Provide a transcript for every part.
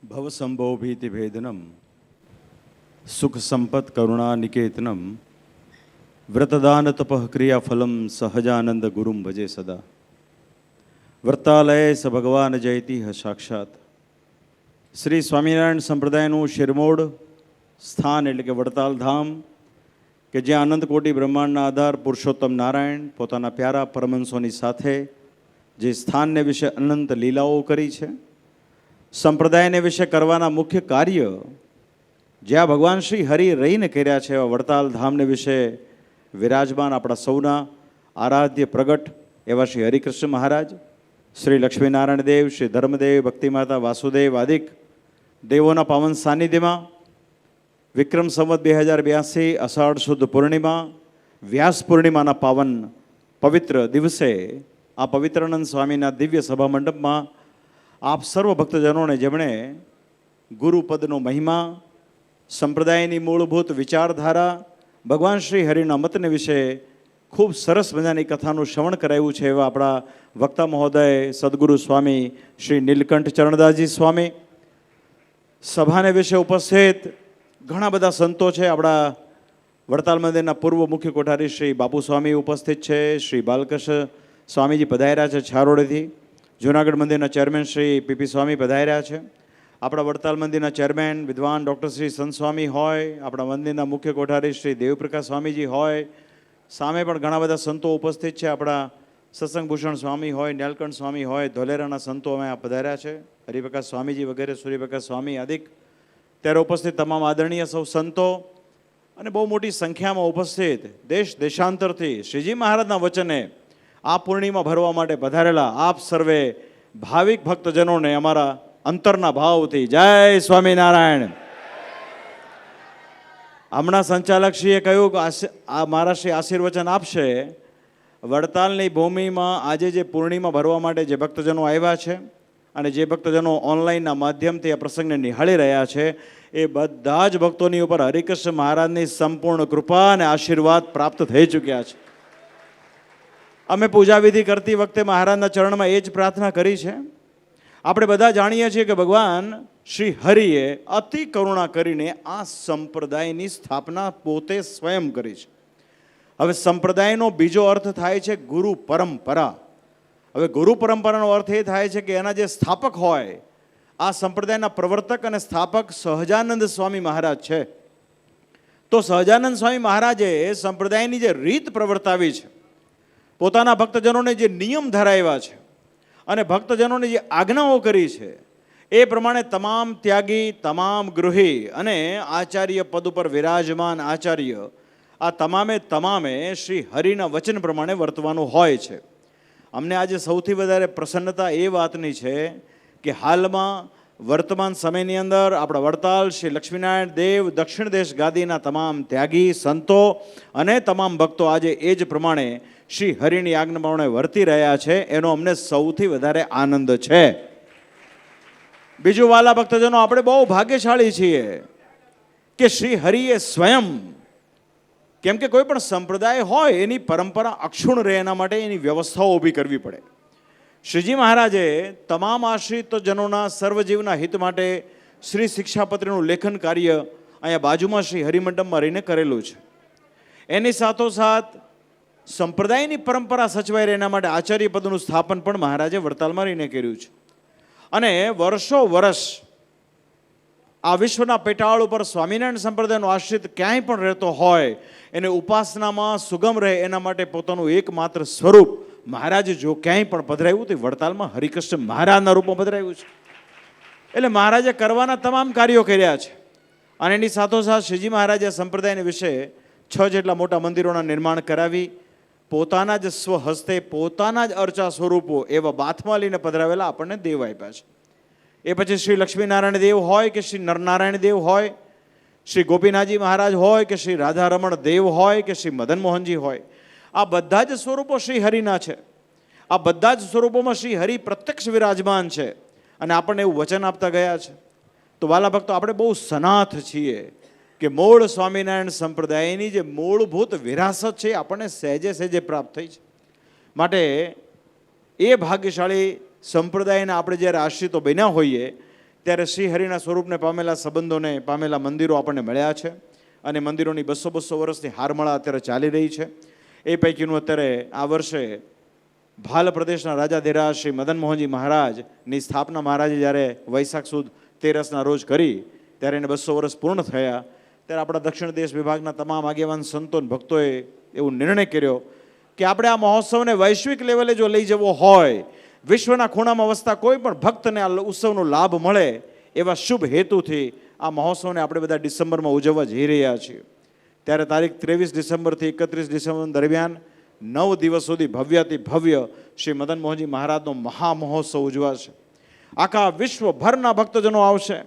ભવસંભોભીતિભેદનમ સુખ સંપત કરુણા નિકેતનમ વ્રતદાન તપઃ ક્રિયાફલમ સહજાનંદ ગુરુમ ભજે સદા. વ્રતાલય સ ભગવાન જયતિ સાક્ષાત. શ્રી સ્વામિનારાયણ સંપ્રદાયનું શિરમોડ સ્થાન એટલે કે વડતાલ ધામ, કે જ્યાં અનંત કોટી બ્રહ્માંડના આધાર પુરુષોત્તમ નારાયણ પોતાના પ્યારા પરમહંસોની સાથે જે સ્થાનને વિશે અનંત લીલાઓ કરી છે, સંપ્રદાયને વિશે કરવાના મુખ્ય કાર્ય જ્યાં ભગવાન શ્રી હરિ રહીને કર્યા છે, એવા વડતાલ ધામને વિશે વિરાજમાન આપણા સૌના આરાધ્ય પ્રગટ એવા શ્રી હરિકૃષ્ણ મહારાજ, શ્રી લક્ષ્મીનારાયણ દેવ, શ્રી ધર્મદેવ, ભક્તિમાતા વાસુદેવ આદિક દેવોના પાવન સાનિધ્યમાં વિક્રમ સંવત 2082 અષાઢ સુદ પૂર્ણિમા વ્યાસ પૂર્ણિમાના પાવન પવિત્ર દિવસે આ પવિત્રાનંદ સ્વામીના દિવ્ય સભા મંડપમાં આપ સર્વ ભક્તજનોને, જેમણે ગુરુપદનો મહિમા, સંપ્રદાયની મૂળભૂત વિચારધારા, ભગવાન શ્રી હરિના મતને વિશે ખૂબ સરસ મજાની કથાનું શ્રવણ કરાયું છે, એવા આપણા વક્તા મહોદય સદગુરુ સ્વામી શ્રી નીલકંઠ ચરણદાસજી સ્વામી, સભાને વિશે ઉપસ્થિત ઘણા બધા સંતો છે. આપણા વડતાલ મંદિરના પૂર્વ મુખ્ય કોઠારી શ્રી બાપુ સ્વામી ઉપસ્થિત છે, શ્રી બાલકૃષ્ણ સ્વામીજી પધાર્યા છે છારોડેથી, જૂનાગઢ મંદિરના ચેરમેન શ્રી પીપી સ્વામી પધાર્યા છે, આપણા વડતાલ મંદિરના ચેરમેન વિદ્વાન ડૉક્ટર શ્રી સંત સ્વામી હોય, આપણા મંદિરના મુખ્ય કોઠારી શ્રી દેવપ્રકાશ સ્વામીજી હોય, સામે પણ ઘણા બધા સંતો ઉપસ્થિત છે. આપણા સત્સંગભૂષણ સ્વામી હોય, નીલકંઠ સ્વામી હોય, ધોલેરાના સંતો અમે પધાર્યા છે, હરિપ્રકાશ સ્વામીજી વગેરે, સૂર્યપ્રકાશ સ્વામી આદિક, ત્યારે ઉપસ્થિત તમામ આદરણીય સૌ સંતો અને બહુ મોટી સંખ્યામાં ઉપસ્થિત દેશ દેશાંતરથી શ્રીજી મહારાજના વચને આ પૂર્ણિમા ભરવા માટે પધારેલા આપ સર્વે ભાવિક ભક્તજનોને અમારા અંતરના ભાવથી જય સ્વામિનારાયણ. હમણાં સંચાલકશ્રીએ કહ્યું કે મારા શ્રી આશીર્વચન આપશે. વડતાલની ભૂમિમાં આજે જે પૂર્ણિમા ભરવા માટે જે ભક્તજનો આવ્યા છે અને જે ભક્તજનો ઓનલાઈનના માધ્યમથી આ પ્રસંગને નિહાળી રહ્યા છે, એ બધા જ ભક્તોની ઉપર હરિકૃષ્ણ મહારાજની સંપૂર્ણ કૃપા અને આશીર્વાદ પ્રાપ્ત થઈ ચૂક્યા છે. અમે પૂજાવિધિ કરતી વખતે મહારાજના ચરણમાં એ જ પ્રાર્થના કરી છે. આપણે બધા જાણીએ છીએ કે ભગવાન શ્રી હરિએ અતિ કરુણા કરીને આ સંપ્રદાયની સ્થાપના પોતે સ્વયં કરી છે. હવે સંપ્રદાયનો બીજો અર્થ થાય છે ગુરુ પરંપરા. હવે ગુરુ પરંપરાનો અર્થ એ થાય છે કે એના જે સ્થાપક હોય, આ સંપ્રદાયના પ્રવર્તક અને સ્થાપક સહજાનંદ સ્વામી મહારાજ છે. તો સહજાનંદ સ્વામી મહારાજે સંપ્રદાયની જે રીત પ્રવર્તાવી છે, પોતાના ભક્તજનોને જે નિયમ ધરાવ્યા છે અને ભક્તજનોને જે આજ્ઞાઓ કરી છે, એ પ્રમાણે તમામ ત્યાગી, તમામ ગૃહી અને આચાર્ય પદ ઉપર વિરાજમાન આચાર્ય, આ તમામે શ્રી હરિના વચન પ્રમાણે વર્તવાનું હોય છે. અમને આજે સૌથી વધારે પ્રસન્નતા એ વાતની છે કે હાલમાં વર્તમાન સમયની અંદર આપણા વડતાલ શ્રી લક્ષ્મીનારાયણ દેવ દક્ષિણ દેશ ગાદીના તમામ ત્યાગી સંતો અને તમામ ભક્તો આજે એ જ પ્રમાણે શ્રી હરિની આજ્ઞા પ્રમાણે વર્તી રહ્યા છે. એનો અમને સૌથી વધારે આનંદ છે. બીજું વાલા ભક્તજનો, આપણે બહુ ભાગ્યશાળી છીએ કે શ્રી હરિએ સ્વયં, કેમ કે કોઈ પણ સંપ્રદાય હોય એની પરંપરા અક્ષુણ રહે એના માટે એની વ્યવસ્થાઓ ઊભી કરવી પડે. શ્રીજી મહારાજે તમામ આશ્રિતજનોના સર્વજીવના હિત માટે શ્રી શિક્ષાપત્રીનું લેખન કાર્ય અહીંયા બાજુમાં શ્રી હરિમંડપમાં રહીને કરેલું છે. એની સાથોસાથ સંપ્રદાયની પરંપરા સચવાઈ રહે એના માટે આચાર્ય પદનું સ્થાપન પણ મહારાજે વડતાલમાં રહીને કર્યું છે. અને વર્ષો વર્ષ આ વિશ્વના પેટાળ ઉપર સ્વામિનારાયણ સંપ્રદાયનો આશ્રિત ક્યાંય પણ રહેતો હોય એને ઉપાસનામાં સુગમ રહે એના માટે પોતાનું એકમાત્ર સ્વરૂપ મહારાજે જો ક્યાંય પણ પધરાવ્યું તો વડતાલમાં હરિકૃષ્ણ મહારાજના રૂપમાં પધરાવ્યું છે. એટલે મહારાજે કરવાના તમામ કાર્યો કર્યા છે. અને એની સાથોસાથ શ્રીજી મહારાજે સંપ્રદાયને વિશે 6 જેટલા મોટા મંદિરોના નિર્માણ કરાવી પોતાના જ સ્વહસ્તે પોતાના જ અર્ચા સ્વરૂપો એવા બાથમાં લઈને પધરાવેલા આપણને દેવ આપ્યા છે. એ પછી શ્રી લક્ષ્મીનારાયણ દેવ હોય કે શ્રી નરનારાયણ દેવ હોય, શ્રી ગોપીનાથજી મહારાજ હોય કે શ્રી રાધારમણ દેવ હોય કે શ્રી મદન મોહનજી હોય, આ બધા જ સ્વરૂપો શ્રી હરિના છે. આ બધા જ સ્વરૂપોમાં શ્રી હરિ પ્રત્યક્ષ વિરાજમાન છે અને આપણને એવું વચન આપતા ગયા છે. તો વાલા ભક્તો, આપણે બહુ સનાથ છીએ કે મૂળ સ્વામિનારાયણ સંપ્રદાયની જે મૂળભૂત વિરાસત છે આપણને સહેજે સહેજે પ્રાપ્ત થઈ છે. માટે એ ભાગ્યશાળી સંપ્રદાયના આપણે જ્યારે આશ્રિતો બન્યા હોઈએ ત્યારે શ્રી હરિના સ્વરૂપને પામેલા સંબંધોને પામેલા મંદિરો આપણને મળ્યા છે અને મંદિરોની 200 વર્ષની હારમાળા અત્યારે ચાલી રહી છે. એ પૈકીનું અત્યારે આ વર્ષે ભાલ પ્રદેશના રાજાધીરાજ શ્રી મદન મોહનજી મહારાજની સ્થાપના મહારાજે જ્યારે વૈશાખ સુદ 13ના રોજ કરી ત્યારે એને 200 વર્ષ પૂર્ણ થયા. ત્યારે આપણા દક્ષિણ દેશ વિભાગના તમામ આગેવાન સંતો ભક્તોએ એવો નિર્ણય કર્યો કે આપણે આ મહોત્સવને વૈશ્વિક લેવલે જો લઈ જવો હોય, વિશ્વના ખૂણામાં વસતા કોઈ પણ ભક્તને આ ઉત્સવનો લાભ મળે એવા શુભ હેતુથી આ મહોત્સવને આપણે બધા ડિસેમ્બરમાં ઉજવવા જઈ રહ્યા છીએ. ત્યારે તારીખ 23 ડિસેમ્બરથી 31 ડિસેમ્બર દરમિયાન 9 દિવસ સુધી ભવ્યાતિ ભવ્ય શ્રી મદન મોહનજી મહારાજનો મહામહોત્સવ ઉજવાશે. આખા વિશ્વભરના ભક્તજનો આવશે.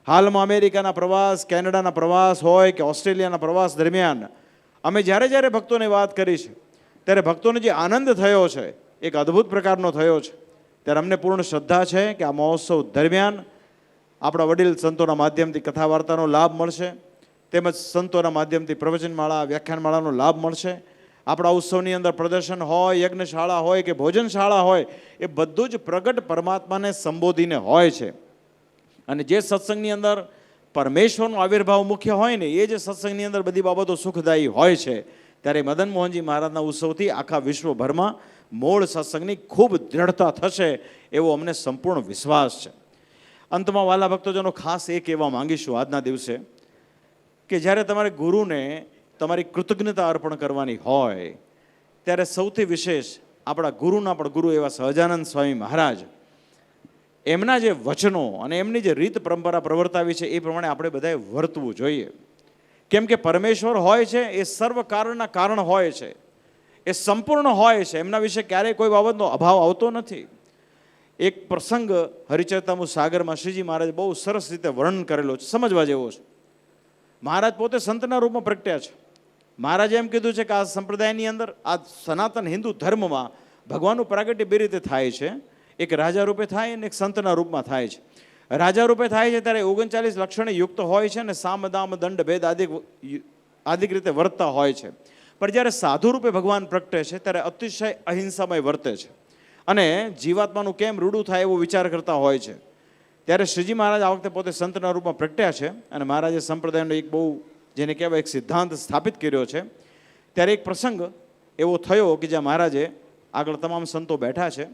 હાલમાં અમેરિકાના પ્રવાસ, કેનેડાના પ્રવાસ હોય કે ઓસ્ટ્રેલિયાના પ્રવાસ દરમિયાન અમે જ્યારે જ્યારે ભક્તોને વાત કરી છે ત્યારે ભક્તોને જે આનંદ થયો છે એક અદ્ભુત પ્રકારનો થયો છે. ત્યારે અમને પૂર્ણ શ્રદ્ધા છે કે આ મહોત્સવ દરમિયાન આપણા વડીલ સંતોના માધ્યમથી કથા વાર્તાનો લાભ મળશે, તેમજ સંતોના માધ્યમથી પ્રવચનમાળા, વ્યાખ્યાનમાળાનો લાભ મળશે. આપણા ઉત્સવની અંદર પ્રદર્શન હોય, યજ્ઞશાળા હોય કે ભોજનશાળા હોય, એ બધું જ પ્રગટ પરમાત્માને સંબોધીને હોય છે. અને જે સત્સંગની અંદર પરમેશ્વરનો આવિર્ભાવ મુખ્ય હોય ને, એ જે સત્સંગની અંદર બધી બાબતો સુખદાયી હોય છે. ત્યારે મદન મોહનજી મહારાજના ઉત્સવથી આખા વિશ્વભરમાં મૂળ સત્સંગની ખૂબ દ્રઢતા થશે એવો અમને સંપૂર્ણ વિશ્વાસ છે. અંતમાં વાલા ભક્તોજનો ખાસ એ કહેવા માંગીશું આજના દિવસે કે જ્યારે તમારે ગુરુને તમારી કૃતજ્ઞતા અર્પણ કરવાની હોય ત્યારે સૌથી વિશેષ આપણા ગુરુના પણ ગુરુ એવા સહજાનંદ સ્વામી મહારાજ, એમના જે વચનો અને એમની જે રીત પરંપરા પ્રવર્તાવી છે એ પ્રમાણે આપણે બધાએ વર્તવું જોઈએ. કેમ કે પરમેશ્વર હોય છે એ સર્વ કારણના કારણ હોય છે, એ સંપૂર્ણ હોય છે, એમના વિશે ક્યારેય કોઈ બાબતનો અભાવ આવતો નથી. એક પ્રસંગ હરિચરિતામૃત સાગરમાં શ્રીજી મહારાજ બહુ સરસ રીતે વર્ણન કરેલો છે, સમજવા જેવો છે. મહારાજ પોતે સંતના રૂપમાં પ્રગટ્યા છે. મહારાજે એમ કીધું છે કે આ સંપ્રદાયની અંદર, આ સનાતન હિન્દુ ધર્મમાં ભગવાનનું પ્રાગટ્ય બે રીતે થાય છે. એક રાજા રૂપે થાય અને એક સંતના રૂપમાં થાય છે. રાજા રૂપે થાય છે ત્યારે 39 લક્ષણે યુક્ત હોય છે અને સામ દામ દંડ ભેદ આદિક રીતે વર્તતા હોય છે. પણ જ્યારે સાધુ રૂપે ભગવાન પ્રગટે છે ત્યારે અતિશય અહિંસામય વર્તે છે અને જીવાત્માનું કેમ રૂડું થાય એવો વિચાર કરતા હોય છે. ત્યારે શ્રીજી મહારાજ આ વખતે પોતે સંતના રૂપમાં પ્રગટ્યા છે અને મહારાજે સંપ્રદાયનો એક બહુ જેને કહેવાય એક સિદ્ધાંત સ્થાપિત કર્યો છે. ત્યારે એક પ્રસંગ એવો થયો કે જ્યાં મહારાજે આગળ તમામ સંતો બેઠા છે.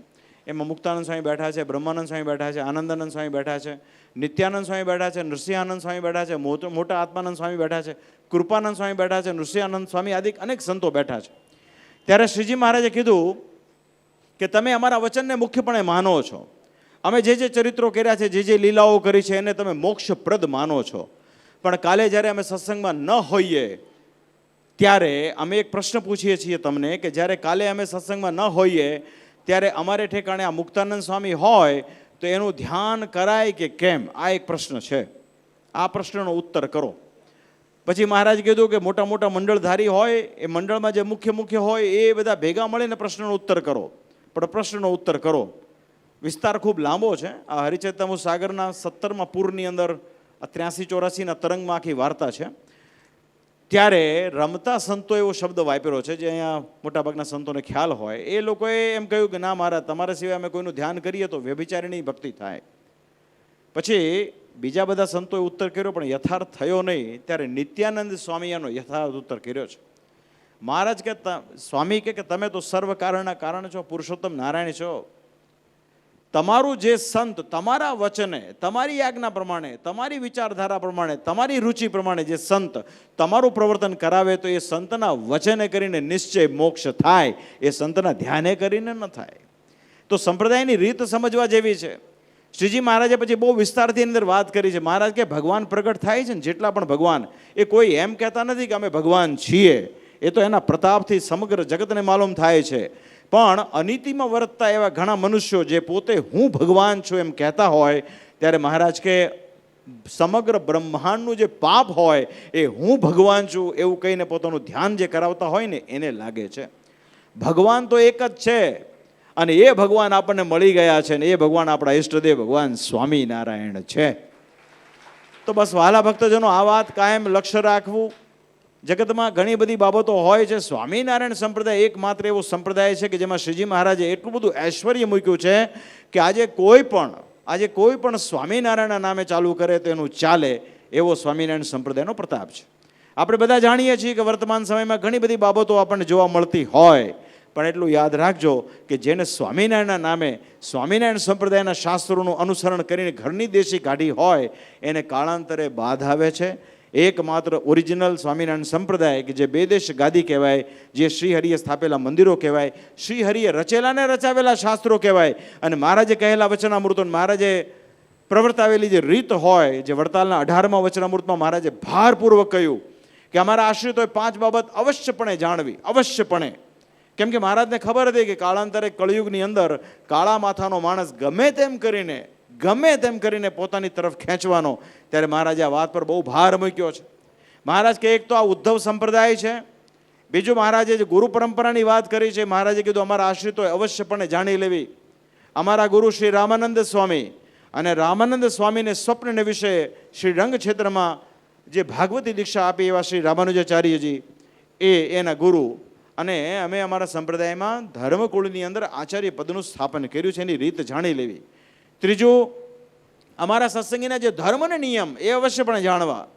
એમાં મુક્તાનંદ સ્વામી બેઠા છે, બ્રહ્માનંદ સ્વામી બેઠા છે, આનંદાનંદ સ્વામી બેઠા છે, નિત્યાનંદ સ્વામી બેઠા છે, નૃસિંહાનંદ સ્વામી બેઠા છે, મોટા આત્માનંદ સ્વામી બેઠા છે, કૃપાનંદ સ્વામી બેઠા છે, નૃસિંહાનંદ સ્વામી આદિ અનેક સંતો બેઠા છે. ત્યારે શ્રીજી મહારાજે કીધું કે તમે અમારા વચનને મુખ્યપણે માનો છો, અમે જે જે ચરિત્રો કર્યા છે, જે જે લીલાઓ કરી છે એને તમે મોક્ષપ્રદ માનો છો. પણ કાલે જ્યારે અમે સત્સંગમાં ન હોઈએ ત્યારે અમે એક પ્રશ્ન પૂછીએ છીએ તમને કે જ્યારે કાલે અમે સત્સંગમાં ન હોઈએ ત્યારે અમારે ઠેકાણે આ મુક્તાનંદ સ્વામી હોય તો એનું ધ્યાન કરાય કે કેમ? આ એક પ્રશ્ન છે. આ પ્રશ્નનો ઉત્તર કરો. પછી મહારાજ કીધું કે મોટા મોટા મંડળધારી હોય, એ મંડળમાં જે મુખ્ય હોય એ બધા ભેગા મળીને પ્રશ્નનો ઉત્તર કરો. પણ પ્રશ્નનો ઉત્તર કરો. વિસ્તાર ખૂબ લાંબો છે. આ હરિચરિતામૃત સાગરના 17મા પૂરની અંદર 83-84ના તરંગમાં આખી વાર્તા છે. ત્યારે રમતા સંતો એવો શબ્દ વાપર્યો છે જે અહીંયા મોટાભાગના સંતોને ખ્યાલ હોય. એ લોકોએ એમ કહ્યું કે ના મહારાજ, તમારા સિવાય અમે કોઈનું ધ્યાન કરીએ તો વ્યભિચારીની ભક્તિ થાય. પછી બીજા બધા સંતોએ ઉત્તર કર્યો પણ યથાર્થ થયો નહીં. ત્યારે નિત્યાનંદ સ્વામીનો યથાર્થ ઉત્તર કર્યો છે. મહારાજ કે સ્વામી કે તમે તો સર્વ કારણના કારણ છો, પુરુષોત્તમ નારાયણ છો. તમારું જે સંત તમારા વચને, તમારી આજ્ઞા પ્રમાણે, તમારી વિચારધારા પ્રમાણે, તમારી રુચિ પ્રમાણે જે સંત તમારું પ્રવર્તન કરાવે તો એ સંતના વચને કરીને નિશ્ચય મોક્ષ થાય, એ સંતના ધ્યાને કરીને ન થાય. તો સંપ્રદાયની રીત સમજવા જેવી છે. શ્રીજી મહારાજે પછી બહુ વિસ્તારથી અંદર વાત કરી છે. મહારાજ કે ભગવાન પ્રગટ થાય છે ને જેટલા પણ ભગવાન, એ કોઈ એમ કહેતા નથી કે અમે ભગવાન છીએ. એ તો એના પ્રતાપથી સમગ્ર જગતને માલુમ થાય છે. પણ અનીતિમાં વર્તતા એવા ઘણા મનુષ્યો જે પોતે હું ભગવાન છું એમ કહેતા હોય ત્યારે મહારાજ કે સમગ્ર બ્રહ્માંડનું જે પાપ હોય એ હું ભગવાન છું એવું કહીને પોતાનું ધ્યાન જે કરાવતા હોય ને એને લાગે છે. ભગવાન તો એક જ છે અને એ ભગવાન આપણને મળી ગયા છે ને એ ભગવાન આપણા ઈષ્ટદેવ ભગવાન સ્વામિનારાયણ છે. તો બસ વહાલા ભક્તજનો આ વાત કાયમ લક્ષ્ય રાખવું. જગતમાં ઘણી બધી બાબતો હોય છે. સ્વામિનારાયણ સંપ્રદાય એકમાત્ર એવો સંપ્રદાય છે કે જેમાં શ્રીજી મહારાજે એટલું બધું ઐશ્વર્ય મૂક્યું છે કે આજે કોઈ પણ આજે કોઈ પણ સ્વામિનારાયણના નામે ચાલુ કરે તો એનું ચાલે, એવો સ્વામિનારાયણ સંપ્રદાયનો પ્રતાપ છે. આપણે બધા જાણીએ છીએ કે વર્તમાન સમયમાં ઘણી બધી બાબતો આપણને જોવા મળતી હોય, પણ એટલું યાદ રાખજો કે જેને સ્વામિનારાયણના નામે સ્વામિનારાયણ સંપ્રદાયના શાસ્ત્રોનું અનુસરણ કરીને ઘરની દેશી કાઢી હોય એને કાળાંતરે બાધ આવે છે. એકમાત્ર ઓરિજિનલ સ્વામિનારાયણ સંપ્રદાય કે જે બે દેશ ગાદી કહેવાય, જે શ્રીહરિએ સ્થાપેલા મંદિરો કહેવાય, શ્રીહરિએ રચેલા ને રચાવેલા શાસ્ત્રો કહેવાય, અને મહારાજે કહેલા વચનામૃતો, મહારાજે પ્રવર્તાવેલી જે રીત હોય, જે વડતાલના 18મા વચનામૃતમાં મહારાજે ભારપૂર્વક કહ્યું કે અમારા આશ્રિતોએ 5 બાબત અવશ્યપણે જાણવી, અવશ્યપણે. કેમ કે મહારાજને ખબર હતી કે કાળાંતરે કળિયુગની અંદર કાળા માથાનો માણસ ગમે તેમ કરીને પોતાની તરફ ખેંચવાનો, ત્યારે મહારાજે આ વાત પર બહુ ભાર મૂક્યો છે. મહારાજ કે એક તો આ ઉદ્ધવ સંપ્રદાય છે, બીજું મહારાજે જે ગુરુ પરંપરાની વાત કરી છે, મહારાજે કીધું અમારા આશ્રિતોએ અવશ્યપણે જાણી લેવી. અમારા ગુરુ શ્રી રામાનંદ સ્વામી, અને રામાનંદ સ્વામીને સ્વપ્નને વિશે શ્રી રંગ ક્ષેત્રમાં જે ભાગવતી દીક્ષા આપી એવા શ્રી રામાનુજાચાર્યજી એના ગુરુ, અને અમે અમારા સંપ્રદાયમાં ધર્મકુળની અંદર આચાર્ય પદનું સ્થાપન કર્યું છે, એની રીત જાણી લેવી. ત્રીજું, અમારા સત્સંગીના જે ધર્મને નિયમ એ અવશ્યપણે જાણવા.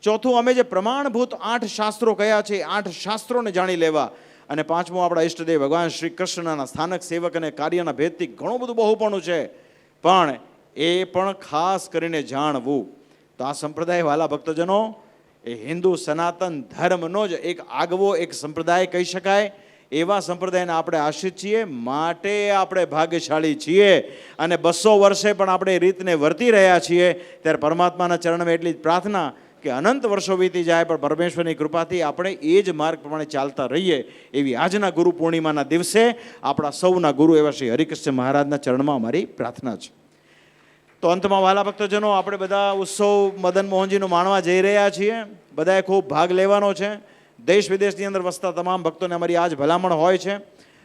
ચોથું, અમે જે પ્રમાણભૂત 8 શાસ્ત્રો કયા છે 8 શાસ્ત્રોને જાણી લેવા. અને પાંચમું, આપણા ઈષ્ટદેવ ભગવાન શ્રી કૃષ્ણના સ્થાનક સેવક અને કાર્યના ભેદથી ઘણું બધું બહુપણું છે, પણ એ પણ ખાસ કરીને જાણવું. તો આ સંપ્રદાય વાલા ભક્તજનો એ હિન્દુ સનાતન ધર્મનો જ એક આગવો એક સંપ્રદાય કહી શકાય. એવા સંપ્રદાયના આપણે આશ્રિત છીએ, માટે આપણે ભાગ્યશાળી છીએ, અને 200 વર્ષે પણ આપણે એ રીતને વર્તી રહ્યા છીએ. ત્યારે પરમાત્માના ચરણમાં એટલી જ પ્રાર્થના કે અનંત વર્ષો વીતી જાય પણ પરમેશ્વરની કૃપાથી આપણે એ જ માર્ગ પ્રમાણે ચાલતા રહીએ, એવી આજના ગુરુ પૂર્ણિમાના દિવસે આપણા સૌના ગુરુ એવા શ્રી હરિકૃષ્ણ મહારાજના ચરણમાં અમારી પ્રાર્થના છે. તો અંતમાં વાલા ભક્તજનો, આપણે બધા ઉત્સવ મદન મોહનજીનું માણવા જઈ રહ્યા છીએ. બધાએ ખૂબ ભાગ લેવાનો છે. દેશ વિદેશની અંદર વસતા તમામ ભક્તોને અમારી આજ ભલામણ હોય છે.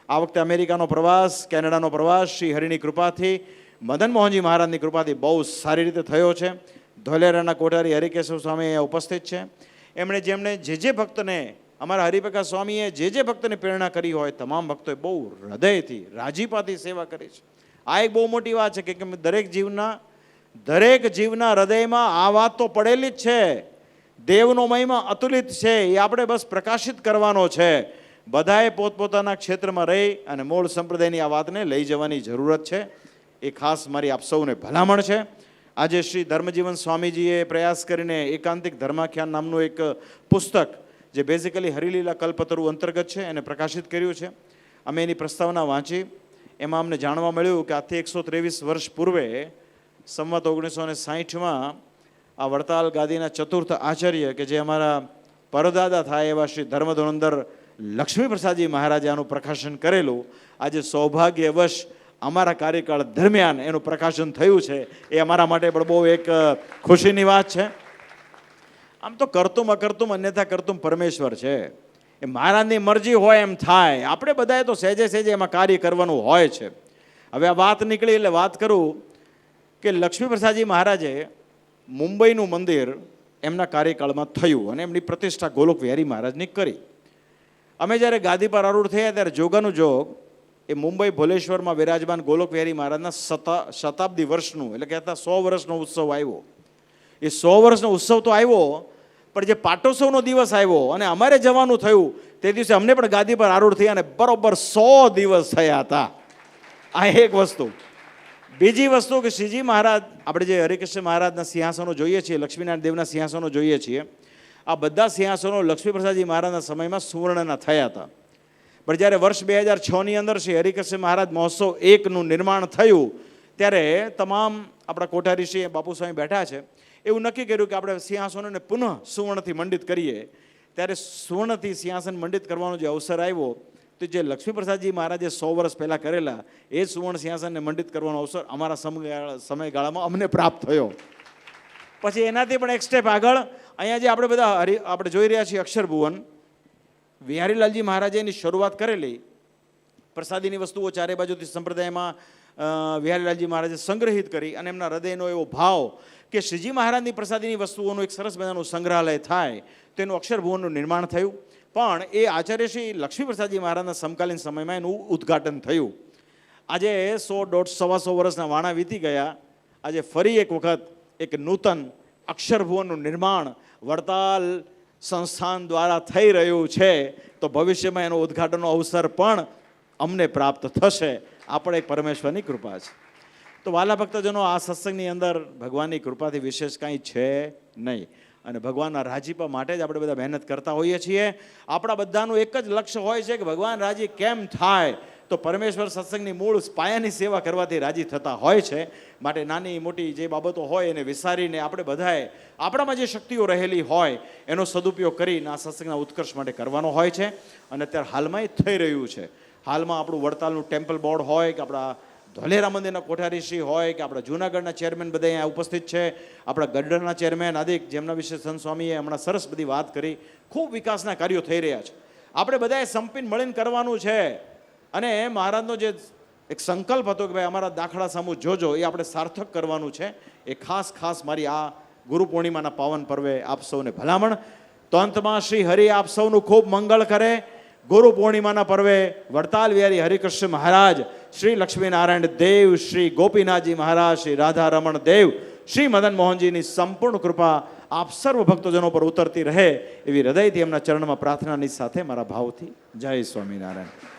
આ વખતે અમેરિકાનો પ્રવાસ, કેનેડાનો પ્રવાસ શ્રી હરિની કૃપાથી, મદન મોહનજી મહારાજની કૃપાથી બહુ સારી રીતે થયો છે. ધોલેરાના કોઠારી હરિકેશવ સ્વામી અહીંયા ઉપસ્થિત છે. એમણે જે ભક્તને, અમારા હરિપ્રકાશ સ્વામીએ જે ભક્તને પ્રેરણા કરી હોય, તમામ ભક્તોએ બહુ હૃદયથી રાજીપાથી સેવા કરી છે. આ એક બહુ મોટી વાત છે કે દરેક જીવના હૃદયમાં આ વાત તો પડેલી જ છે. દેવનો મહિમા અતુલિત છે, એ આપણે બસ પ્રકાશિત કરવાનો છે. બધાએ પોતપોતાના ક્ષેત્રમાં રહી અને મૂળ સંપ્રદાયની આ વાતને લઈ જવાની જરૂરત છે. એ ખાસ મારી આપ સૌને ભલામણ છે. આજે શ્રી ધર્મજીવન સ્વામીજીએ પ્રયાસ કરીને એકાંતિક ધર્માખ્યાન નામનું એક પુસ્તક, જે બેઝિકલી હરિલીલા કલ્પતરુ અંતર્ગત છે, એને પ્રકાશિત કર્યું છે. અમે એની પ્રસ્તાવના વાંચી. એમાં અમને જાણવા મળ્યું કે આજથી 123 વર્ષ પૂર્વે સંવત 1960માં આ વડતાલ ગાદીના ચતુર્થ આચાર્ય કે જે અમારા પરદાદા થાય એવા શ્રી ધર્મધુરંદર લક્ષ્મીપ્રસાદજી મહારાજે આનું પ્રકાશન કરેલું. આજે સૌભાગ્યવશ અમારા કાર્યકાળ દરમિયાન એનું પ્રકાશન થયું છે. એ અમારા માટે પણ બહુ એક ખુશીની વાત છે. આમ તો કરતું અકર્તું અન્યથા કરતું પરમેશ્વર છે. એ મહારાજની મરજી હોય એમ થાય. આપણે બધાએ તો સહેજે એમાં કાર્ય કરવાનું હોય છે. હવે આ વાત નીકળી એટલે વાત કરું કે લક્ષ્મીપ્રસાદજી મહારાજે મુંબઈનું મંદિર એમના કાર્યકાળમાં થયું અને એમની પ્રતિષ્ઠા ગોલોક વિહારી મહારાજની કરી. અમે જ્યારે ગાદી પર આરૂઢ થયા ત્યારે જોગાનું જોગ એ મુંબઈ ભોલેશ્વરમાં વિરાજમાન ગોલોક વિહારી મહારાજના શતાબ્દી વર્ષનું, એટલે કહેતા 100 વર્ષનો ઉત્સવ આવ્યો. એ 100 વર્ષનો ઉત્સવ તો આવ્યો, પણ જે પાટોત્સવનો દિવસ આવ્યો અને અમારે જવાનું થયું તે દિવસે અમને પણ ગાદી પર આરૂઢ થયા અને બરોબર 100 દિવસ થયા હતા. આ એક વસ્તુ. બીજી વસ્તુ કે શ્રીજી મહારાજ, આપણે જે હરિકૃષ્ણ મહારાજના સિંહાસનો જોઈએ છીએ, લક્ષ્મીનારાયણ દેવના સિંહાસનો જોઈએ છીએ, આ બધા સિંહાસનો લક્ષ્મીપ્રસાદજી મહારાજના સમયમાં સુવર્ણના થયા હતા. પણ જ્યારે વર્ષ 2006ની અંદર શ્રી હરિકૃષ્ણ મહારાજ મહોત્સવ 1નું નિર્માણ થયું ત્યારે તમામ આપણા કોઠારી શ્રી બાપુ સ્વામી બેઠા છે, એવું નક્કી કર્યું કે આપણે સિંહાસનોને પુનઃ સુવર્ણથી મંડિત કરીએ. ત્યારે સુવર્ણથી સિંહાસન મંડિત કરવાનો જે અવસર આવ્યો, તો જે લક્ષ્મીપ્રસાદજી મહારાજે 100 વર્ષ પહેલાં કરેલા એ સુવર્ણ સિંહાસનને મંડિત કરવાનો અવસર અમારા સમયગાળામાં અમને પ્રાપ્ત થયો. પછી એનાથી પણ એક સ્ટેપ આગળ અહીંયા જે આપણે બધા આપણે જોઈ રહ્યા છીએ અક્ષરભુવન, વિહારીલાલજી મહારાજે એની શરૂઆત કરેલી. પ્રસાદીની વસ્તુઓ ચારે બાજુથી સંપ્રદાયમાં વિહારીલાલજી મહારાજે સંગ્રહિત કરી અને એમના હૃદયનો એવો ભાવ કે શ્રીજી મહારાજની પ્રસાદીની વસ્તુઓનું એક સરસ મજાનું સંગ્રહાલય થાય, તેનું અક્ષરભુવનનું નિર્માણ થયું. પણ એ આચાર્ય શ્રી લક્ષ્મીપ્રસાદજી મહારાજના સમકાલીન સમયમાં એનું ઉદ્ઘાટન થયું. આજે 100, 150, 125 વર્ષના વાણા વીતી ગયા આજે ફરી એક વખત એક નૂતન અક્ષરભુવનનું નિર્માણ વડતાલ સંસ્થાન દ્વારા થઈ રહ્યું છે, તો ભવિષ્યમાં એનો ઉદ્ઘાટનનો અવસર પણ અમને પ્રાપ્ત થશે. આ પણ એક પરમેશ્વરની કૃપા છે. તો વાલા ભક્તજનો, આ સત્સંગની અંદર ભગવાનની કૃપાથી વિશેષ કાંઈ છે નહીં, અને ભગવાનના રાજીપા માટે જ આપણે બધા મહેનત કરતા હોઈએ છીએ. આપણા બધાનું એક જ લક્ષ્ય હોય છે કે ભગવાન રાજી કેમ થાય. તો પરમેશ્વર સત્સંગની મૂળ પાયાની સેવા કરવાથી રાજી થતા હોય છે. માટે નાની મોટી જે બાબતો હોય એને વિસારીને આપણે બધાએ આપણામાં જે શક્તિઓ રહેલી હોય એનો સદુપયોગ કરીને આ સત્સંગના ઉત્કર્ષ માટે કરવાનો હોય છે. અને અત્યારે હાલમાં એ થઈ રહ્યું છે. હાલમાં આપણું વડતાલનું ટેમ્પલ બોર્ડ હોય કે આપણા ધોલેરા મંદિરના કોઠારીશ્રી હોય કે આપણા જૂનાગઢના ચેરમેન બધા અહીંયા ઉપસ્થિત છે, આપણા ગઢડાના ચેરમેન આદિ, જેમના વિશે સંત સ્વામીએ હમણાં સરસ બધી વાત કરી. ખૂબ વિકાસના કાર્યો થઈ રહ્યા છે. આપણે બધાએ સંપીને મળીને કરવાનું છે. અને મહારાજનો જે એક સંકલ્પ હતો કે ભાઈ અમારા દાખલા સામું જોજો, એ આપણે સાર્થક કરવાનું છે. એ ખાસ મારી આ ગુરુ પૂર્ણિમાના પાવન પર્વે આપ સૌને ભલામણ. તો અંતમાં શ્રી હરિ આપ સૌનું ખૂબ મંગળ કરે. ગુરુ પૂર્ણિમાના પર્વે વડતાલ વિહારી હરિકૃષ્ણ મહારાજ, શ્રી લક્ષ્મીનારાયણ દેવ, શ્રી ગોપીનાથજી મહારાજ, શ્રી રાધારમણ દેવ, શ્રી મદન મોહનજીની સંપૂર્ણ કૃપા આપ સર્વ ભક્તજનો પર ઉતરતી રહે એવી હૃદયથી એમના ચરણમાં પ્રાર્થનાની સાથે મારા ભાવથી જય સ્વામિનારાયણ.